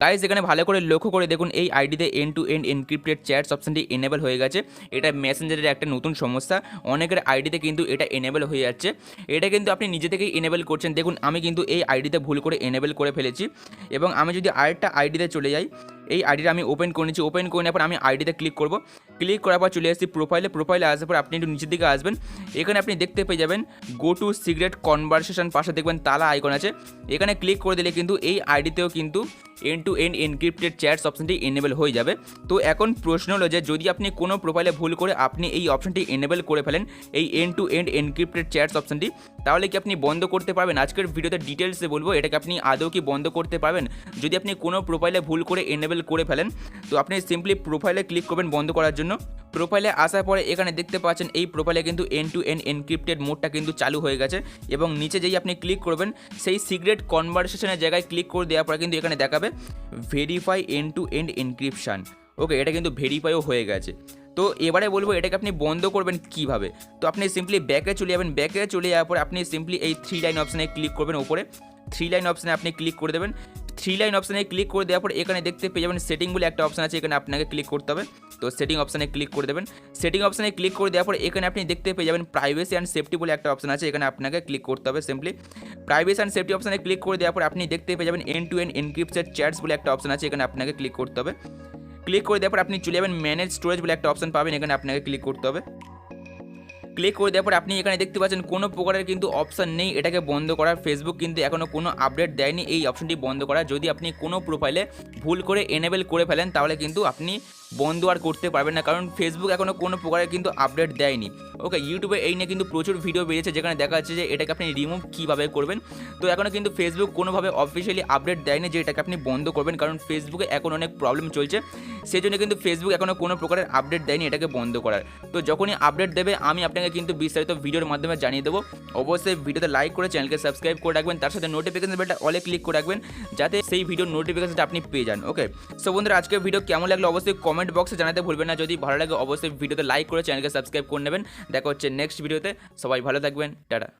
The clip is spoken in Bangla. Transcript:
গাইস এখানে ভালো করে লক্ষ্য করে দেখুন এই আইডিতে end to end encrypted chats অপশনটি এনেবল হয়ে গেছে। এটা মেসেঞ্জারের একটা নতুন সমস্যা, অনেকের আইডিতে কিন্তু এটা এনেবল হয়ে যাচ্ছে। এটা কিন্তু আপনি নিজে থেকেই এনেবল করছেন। দেখুন আমি কিন্তু এই আইডিতে ভুল করে এনেবল করে ফেলেছি, এবং আমি যদি আরেকটা আইডিতে চলে যাই, এই আইডিটা আমি ওপেন করে নিচ্ছি। ওপেন করে নেওয়ার পর আমি আইডিতে ক্লিক করব। ক্লিক করার পর চলে আসছি প্রোফাইলে আসার পর আপনি একটু নিচের দিকে আসবেন। এখানে আপনি দেখতে পেয়ে যাবেন গো টু সিক্রেট কনভারসেশন, পাশে দেখবেন তালা আইকন আছে। এখানে ক্লিক করে দিলে কিন্তু এই আইডিতেও কিন্তু end to end encrypted chats অপশনটি এনেবল হয়ে যাবে। তো এখন প্রশ্ন হলো যে যদি আপনি কোনো প্রোফাইলে ভুল করে আপনি এই অপশনটি এনেবল করে ফেলেন, এই end to end encrypted chats অপশনটি, তাহলে কি আপনি বন্ধ করতে পারবেন? আজকের ভিডিওতে ডিটেলসে বলবো এটাকে আপনি আদৌ কি বন্ধ করতে পারবেন। যদি আপনি কোনো প্রোফাইলে ভুল করে এনেবল করে ফেলেন, তো আপনি সিম্পলি প্রোফাইলে ক্লিক করবেন বন্ধ করার জন্য। প্রোফাইলে আসার পরে এখানে দেখতে পাচ্ছেন এই প্রোফাইলে কিন্তু এন্ড টু এন্ড এনক্রিপ্টেড মোডটা কিন্তু চালু হয়ে গেছে, এবং নিচে যেই আপনি ক্লিক করবেন সেই সিক্রেট কনভারসেশনের জায়গায় ক্লিক করে দেওয়ার পরে কিন্তু এখানে দেখাবে verify end to end encryption. Okay, এটা কিন্তু ভেরিফাইও হয়ে গেছে। তো এবারে বলবো এটাকে আপনি বন্ধ করবেন কিভাবে। তো আপনি সিম্পলি ব্যাকে চলে যাবেন। ব্যাকে চলে যাওয়ার পরে আপনি সিম্পলি এই 3 লাইন অপশানে ক্লিক করবেন। ওপরে 3 লাইন অপশানে আপনি ক্লিক করে দেবেন। 3 লাইন অপশানে ক্লিক করে দেওয়ার পর এখানে দেখতে পেয়ে যাবেন সেটিং বলে একটা অপশান আছে, এখানে আপনাকে ক্লিক করতে হবে। তো সেটিং অপশানে ক্লিক করে দেবেন। সেটিং অপশানে ক্লিক করে দেওয়ার পর এখানে আপনি দেখতে পেয়ে যাবেন প্রাইভেসি অ্যান্ড সেফটি বলে একটা অপশান আছে, এখানে আপনাকে ক্লিক করতে হবে। সিম্পলি প্রাইভেসি অ্যান্ড সেফটি অপশানে ক্লিক করে দেওয়ার পর আপনি দেখতে পেয়ে যাবেন end to end encrypted chats বলে একটা অপশান আছে, এখানে আপনাকে ক্লিক করতে হবে। ক্লিক করে দেওয়ার পর আপনি চলে যাবেন ম্যানেজ স্টোরেজ বলে একটা অপশান পাবেন, এখানে আপনাকে ক্লিক করতে হবে। ক্লিক করে দেওয়ার পর আপনি এখানে দেখতে পাচ্ছেন কোনো প্রকারের কিন্তু অপশান নেই এটাকে বন্ধ করার। ফেসবুক কিন্তু এখনও কোনো আপডেট দেয়নি এই অপশনটি বন্ধ করার। যদি আপনি কোনো প্রোফাইলে ভুল করে এনেবল করে ফেলেন তাহলে কিন্তু আপনি বন্ধ আর করতে পারবেন না, কারণ ফেসবুক এখনও কোনো প্রকারের কিন্তু আপডেট দেয়নি। ওকে, ইউটিউবে এই নিয়ে কিন্তু প্রচুর ভিডিও বেরিয়েছে যেখানে দেখা যাচ্ছে যে এটাকে আপনি রিমুভ কীভাবে করবেন। তো এখনও কিন্তু ফেসবুক কোনোভাবে অফিসিয়ালি আপডেট দেয়নি যে এটাকে আপনি বন্ধ করবেন, কারণ ফেসবুকে এখন অনেক প্রবলেম চলছে। সেই জন্য কিন্তু ফেসবুক এখনও কোনো প্রকারের আপডেট দেয়নি এটাকে বন্ধ করার। তো যখনই আপডেট দেবে আমি আপনাকে কিন্তু বিস্তারিত ভিডিওর মাধ্যমে জানিয়ে দেবো। অবশ্যই ভিডিওতে লাইক করে চ্যানেলকে সাবস্ক্রাইব করে রাখবেন, তার সাথে নোটিফিকেশন বেলটা অলে ক্লিক করে রাখবেন যাতে সেই ভিডিওর নোটিফিকেশনটা আপনি পেয়ে যান। ওকে, সো বন্ধুরা আজকের ভিডিও কেমন লাগলো অবশ্যই কমেন্ট বক্সে জানাতে ভুলবেন না। যদি ভালো লাগে অবশ্যই ভিডিওতে লাইক করে চ্যানেলকে সাবস্ক্রাইব করে নেবেন। দেখা হচ্ছে নেক্সট ভিডিওতে। সবাই ভালো থাকবেন, টাটা।